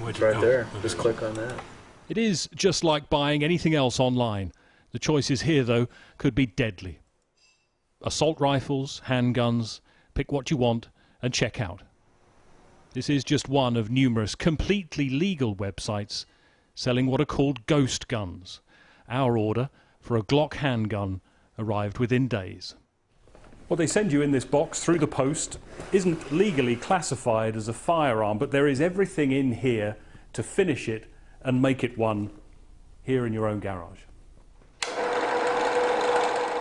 It's right there. Just click on that. It is just like buying anything else online. The choices here, though, could be deadly. Assault rifles, handguns, pick what you want and check out. This is just one of numerous completely legal websites selling what are called ghost guns. Our order for a Glock handgun arrived within days. What they send you in this box through the post isn't legally classified as a firearm, but there is everything in here to finish it and make it one here in your own garage.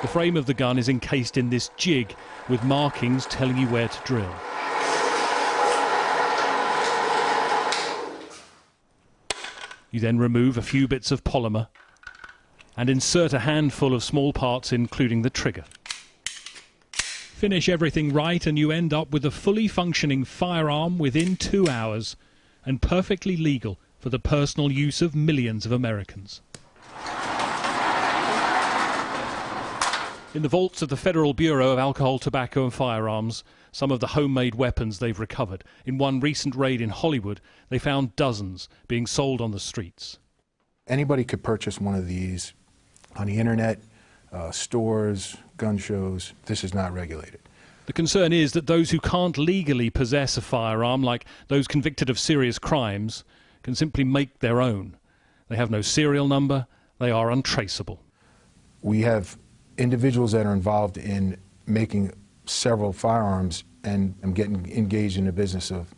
The frame of the gun is encased in this jig with markings telling you where to drill. You then remove a few bits of polymer and insert a handful of small parts, including the trigger. Finish everything right and you end up with a fully functioning firearm within 2 hours and perfectly legal for the personal use of millions of Americans. In the vaults of the Federal Bureau of Alcohol, Tobacco and Firearms, some of the homemade weapons they've recovered. In one recent raid in Hollywood, they found dozens being sold on the streets. Anybody could purchase one of these on the internet, stores, gun shows. This is not regulated. The concern is that those who can't legally possess a firearm, like those convicted of serious crimes, can simply make their own. They have no serial number, they are untraceable. We have individuals that are involved in making several firearms and getting engaged in the business of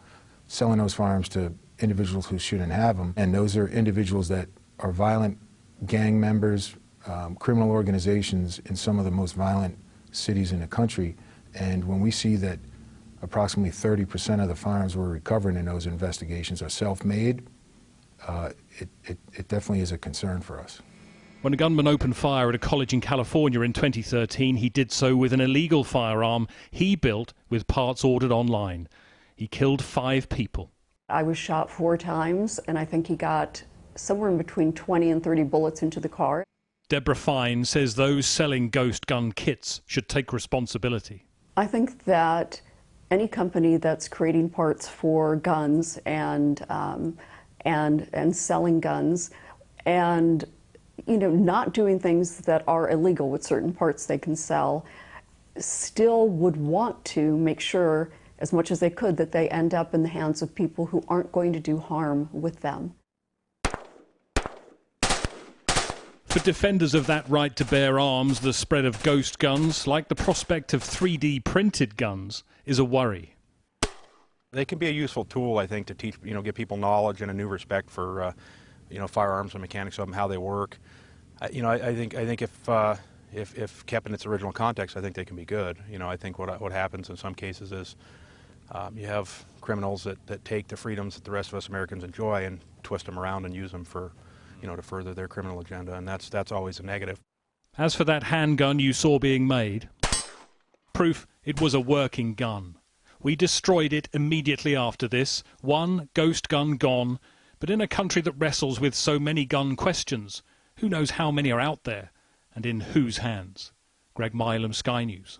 selling those firearms to individuals who shouldn't have them. And those are individuals that are violent gang members, criminal organizations in some of the most violent cities in the country. And when we see that approximately 30% of the firearms we're recovering in those investigations are self-made, it definitely is a concern for us. When a gunman opened fire at a college in California in 2013, he did so with an illegal firearm he built with parts ordered online. He killed 5 people. I was shot 4 times, and I think he got somewhere in between 20 and 30 bullets into the car. Deborah Fine says those selling ghost gun kits should take responsibility. I think that any company that's creating parts for guns and selling guns and not doing things that are illegal with certain parts they can sell, still would want to make sure, as much as they could, that they end up in the hands of people who aren't going to do harm with them. For defenders of that right to bear arms, the spread of ghost guns, like the prospect of 3D printed guns, is a worry. They can be a useful tool, I think, to teach, give people knowledge and a new respect for firearms and mechanics of them, how they work. I think if kept in its original context, I think they can be good. I think what happens in some cases is you have criminals that take the freedoms that the rest of us Americans enjoy and twist them around and use them for, to further their criminal agenda, and that's always a negative. As for that handgun you saw being made, proof it was a working gun. We destroyed it immediately after this. One ghost gun gone. But in a country that wrestles with so many gun questions, who knows how many are out there and in whose hands? Greg Milam, Sky News.